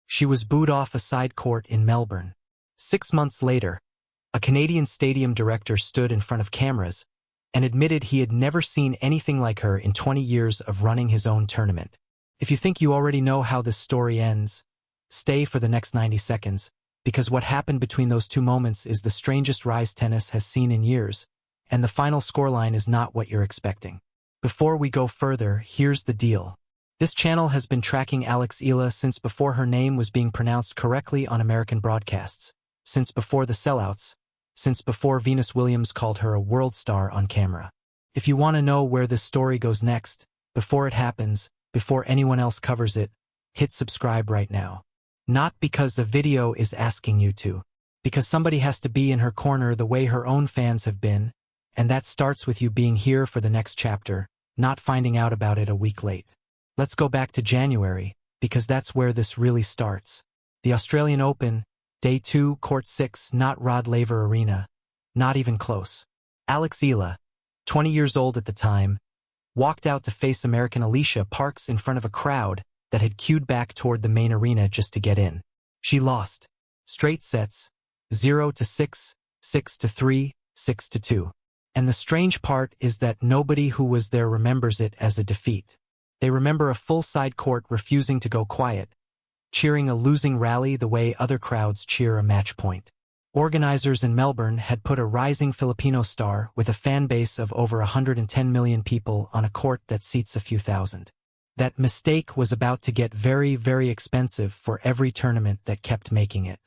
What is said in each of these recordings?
She was booed off a side court in Melbourne. 6 months later, a Canadian stadium director stood in front of cameras and admitted he had never seen anything like her in 20 years of running his own tournament. If you think you already know how this story ends, stay for the next 90 seconds, because what happened between those two moments is the strangest rise tennis has seen in years, and the final scoreline is not what you're expecting. Before we go further, here's the deal. This channel has been tracking Eala since before her name was being pronounced correctly on American broadcasts, since before the sellouts, since before Venus Williams called her a world star on camera. If you want to know where this story goes next, before it happens, before anyone else covers it, hit subscribe right now. Not because the video is asking you to, because somebody has to be in her corner the way her own fans have been, and that starts with you being here for the next chapter, not finding out about it a week late. Let's go back to January, because that's where this really starts. The Australian Open, Day 2, Court 6, not Rod Laver Arena. Not even close. Eala, 20 years old at the time, walked out to face American Alicia Parks in front of a crowd that had queued back toward the main arena just to get in. She lost. Straight sets, 0-6, 6-3, 6-2. And the strange part is that nobody who was there remembers it as a defeat. They remember a full side court refusing to go quiet, cheering a losing rally the way other crowds cheer a match point. Organizers in Melbourne had put a rising Filipino star with a fan base of over 110 million people on a court that seats a few thousand. That mistake was about to get very, very expensive for every tournament that kept making it.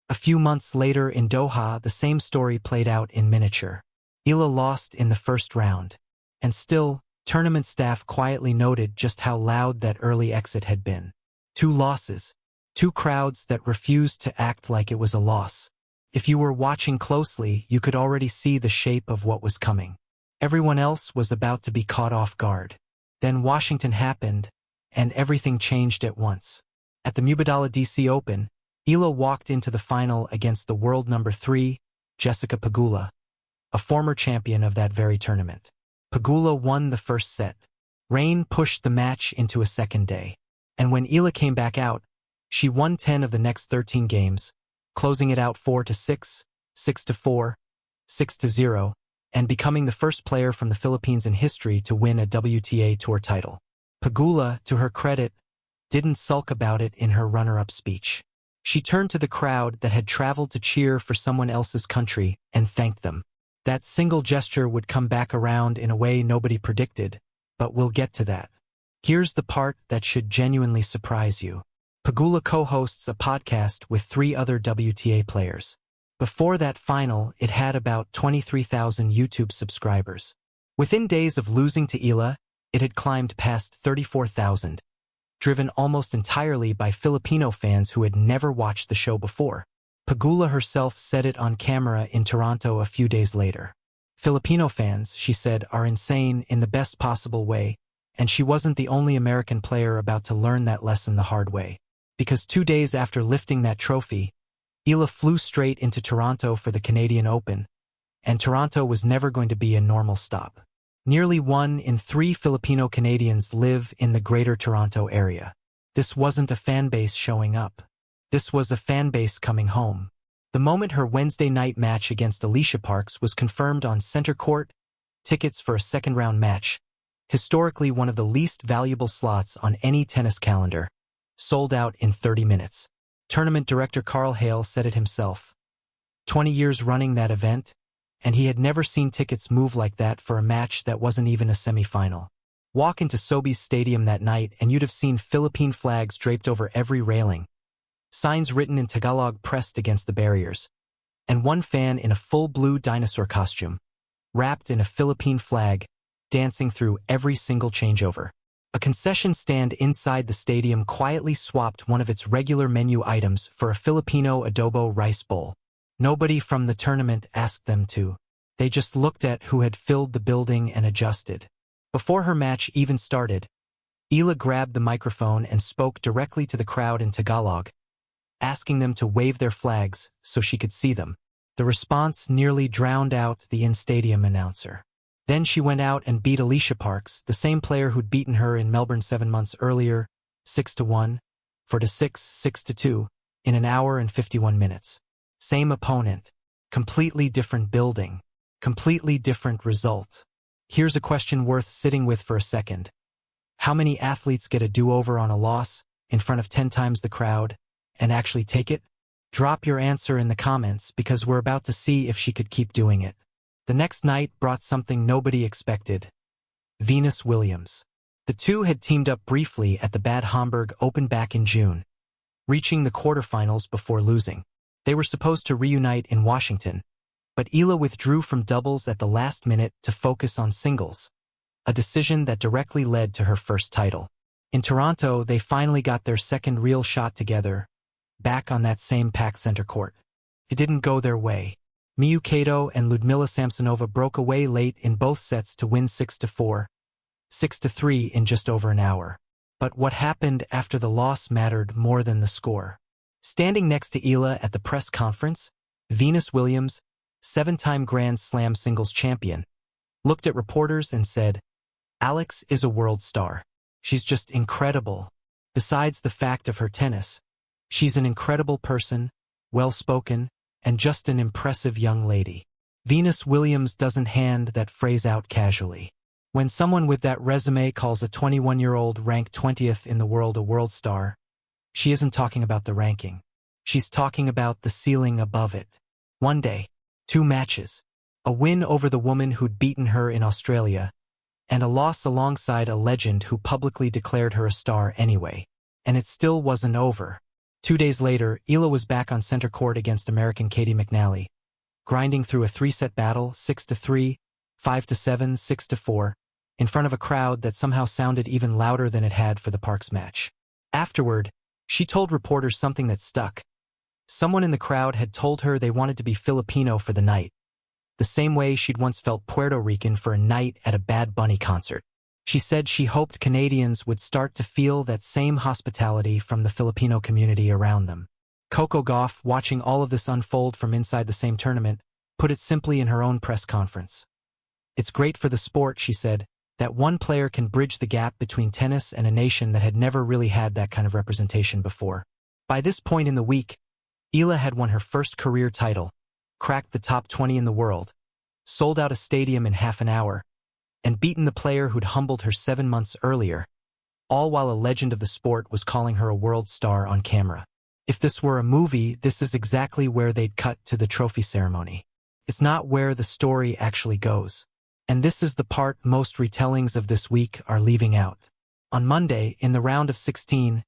A few months later in Doha, the same story played out in miniature. Eala lost in the first round. And still, tournament staff quietly noted just how loud that early exit had been. 2 losses. 2 crowds that refused to act like it was a loss. If you were watching closely, you could already see the shape of what was coming. Everyone else was about to be caught off guard. Then Washington happened, and everything changed at once. At the Mubadala DC Open, Eala walked into the final against the world number 3, Jessica Pegula, a former champion of that very tournament. Pegula won the first set. Rain pushed the match into a second day. And when Eala came back out, she won 10 of the next 13 games, closing it out 4-6, 6-4, 6-0, and becoming the first player from the Philippines in history to win a WTA Tour title. Pegula, to her credit, didn't sulk about it in her runner-up speech. She turned to the crowd that had traveled to cheer for someone else's country and thanked them. That single gesture would come back around in a way nobody predicted, but we'll get to that. Here's the part that should genuinely surprise you. Pegula co-hosts a podcast with 3 other WTA players. Before that final, it had about 23,000 YouTube subscribers. Within days of losing to Eala, it had climbed past 34,000, driven almost entirely by Filipino fans who had never watched the show before. Pegula herself said it on camera in Toronto a few days later. Filipino fans, she said, are insane in the best possible way, and she wasn't the only American player about to learn that lesson the hard way. Because 2 days after lifting that trophy, Eala flew straight into Toronto for the Canadian Open, and Toronto was never going to be a normal stop. Nearly 1 in 3 Filipino Canadians live in the Greater Toronto area. This wasn't a fan base showing up. This was a fan base coming home. The moment her Wednesday night match against Alicia Parks was confirmed on center court, tickets for a second-round match, historically one of the least valuable slots on any tennis calendar, sold out in 30 minutes. Tournament director Carl Hale said it himself. 20 years running that event, and he had never seen tickets move like that for a match that wasn't even a semifinal. Walk into Sobeys Stadium that night and you'd have seen Philippine flags draped over every railing, signs written in Tagalog pressed against the barriers, and one fan in a full blue dinosaur costume, wrapped in a Philippine flag, dancing through every single changeover. A concession stand inside the stadium quietly swapped one of its regular menu items for a Filipino adobo rice bowl. Nobody from the tournament asked them to. They just looked at who had filled the building and adjusted. Before her match even started, Eala grabbed the microphone and spoke directly to the crowd in Tagalog, asking them to wave their flags so she could see them. The response nearly drowned out the in-stadium announcer. Then she went out and beat Alicia Parks, the same player who'd beaten her in Melbourne 7 months earlier, 6-1, 4-6, 6-2, in an hour and 51 minutes. Same opponent. Completely different building. Completely different result. Here's a question worth sitting with for a second. How many athletes get a do-over on a loss, in front of 10 times the crowd, and actually take it? Drop your answer in the comments because we're about to see if she could keep doing it. The next night brought something nobody expected. Venus Williams. The two had teamed up briefly at the Bad Homburg Open back in June, reaching the quarterfinals before losing. They were supposed to reunite in Washington, but Eala withdrew from doubles at the last minute to focus on singles, a decision that directly led to her first title. In Toronto, they finally got their second real shot together, back on that same packed center court. It didn't go their way. Miyu Kato and Ludmila Samsonova broke away late in both sets to win 6-4, 6-3 in just over an hour. But what happened after the loss mattered more than the score. Standing next to Eala at the press conference, Venus Williams, 7-time Grand Slam singles champion, looked at reporters and said, "Alex is a world star. She's just incredible. Besides the fact of her tennis, she's an incredible person, well-spoken, and just an impressive young lady." Venus Williams doesn't hand that phrase out casually. When someone with that resume calls a 21-year-old ranked 20th in the world a world star, she isn't talking about the ranking. She's talking about the ceiling above it. One day, 2 matches, a win over the woman who'd beaten her in Australia, and a loss alongside a legend who publicly declared her a star anyway. And it still wasn't over. 2 days later, Eala was back on center court against American Katie McNally, grinding through a 3-set battle, 6-3, 5-7, 6-4, in front of a crowd that somehow sounded even louder than it had for the Parks match. Afterward, she told reporters something that stuck. Someone in the crowd had told her they wanted to be Filipino for the night, the same way she'd once felt Puerto Rican for a night at a Bad Bunny concert. She said she hoped Canadians would start to feel that same hospitality from the Filipino community around them. Coco Gauff, watching all of this unfold from inside the same tournament, put it simply in her own press conference. "It's great for the sport," she said, "that one player can bridge the gap between tennis and a nation that had never really had that kind of representation before." By this point in the week, Eala had won her first career title, cracked the top 20 in the world, sold out a stadium in half an hour, and beaten the player who'd humbled her 7 months earlier, all while a legend of the sport was calling her a world star on camera. If this were a movie, this is exactly where they'd cut to the trophy ceremony. It's not where the story actually goes. And this is the part most retellings of this week are leaving out. On Monday, in the round of 16,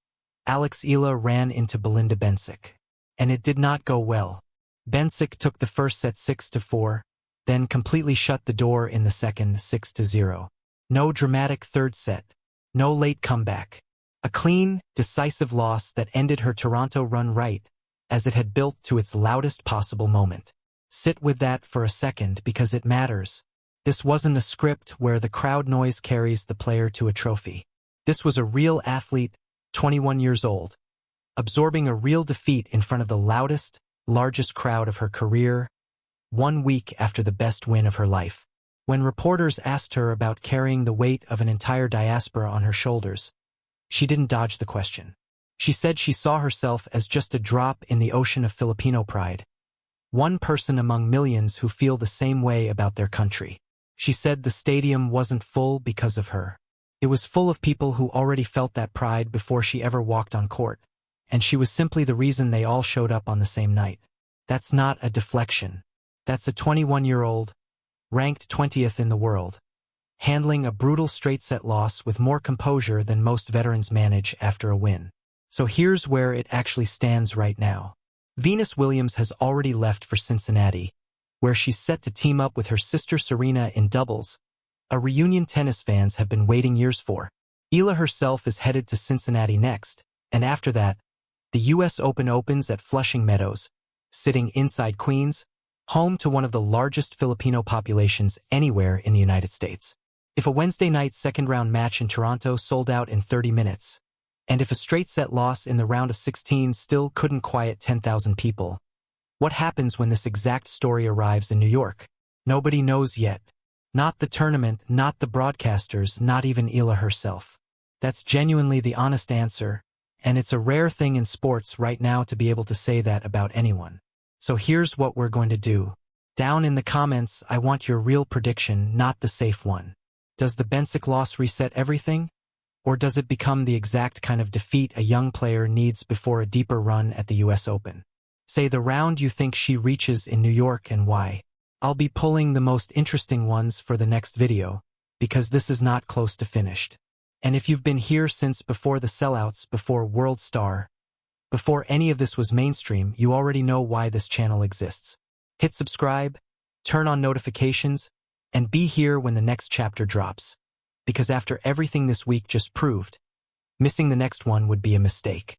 Alex Eala ran into Belinda Bencic. And it did not go well. Bencic took the first set 6-4, then completely shut the door in the second 6-0. No dramatic third set. No late comeback. A clean, decisive loss that ended her Toronto run right, as it had built to its loudest possible moment. Sit with that for a second because it matters. This wasn't a script where the crowd noise carries the player to a trophy. This was a real athlete, 21 years old, absorbing a real defeat in front of the loudest, largest crowd of her career, 1 week after the best win of her life. When reporters asked her about carrying the weight of an entire diaspora on her shoulders, she didn't dodge the question. She said she saw herself as just a drop in the ocean of Filipino pride, one person among millions who feel the same way about their country. She said the stadium wasn't full because of her. It was full of people who already felt that pride before she ever walked on court, and she was simply the reason they all showed up on the same night. That's not a deflection. That's a 21-year-old, ranked 20th in the world, handling a brutal straight-set loss with more composure than most veterans manage after a win. So here's where it actually stands right now. Venus Williams has already left for Cincinnati, where she's set to team up with her sister Serena in doubles, a reunion tennis fans have been waiting years for. Eala herself is headed to Cincinnati next, and after that, the U.S. Open opens at Flushing Meadows, sitting inside Queens, home to one of the largest Filipino populations anywhere in the United States. If a Wednesday night second-round match in Toronto sold out in 30 minutes, and if a straight-set loss in the round of 16 still couldn't quiet 10,000 people, what happens when this exact story arrives in New York? Nobody knows yet. Not the tournament, not the broadcasters, not even Eala herself. That's genuinely the honest answer, And it's a rare thing in sports right now to be able to say that about anyone. So here's what we're going to do. Down in the comments, I want your real prediction, not the safe one. Does the Bencic loss reset everything? Or does it become the exact kind of defeat a young player needs before a deeper run at the US Open? Say the round you think she reaches in New York and why. I'll be pulling the most interesting ones for the next video, because this is not close to finished. And if you've been here since before the sellouts, before World Star, before any of this was mainstream, you already know why this channel exists. Hit subscribe, turn on notifications, and be here when the next chapter drops. Because after everything this week just proved, missing the next one would be a mistake.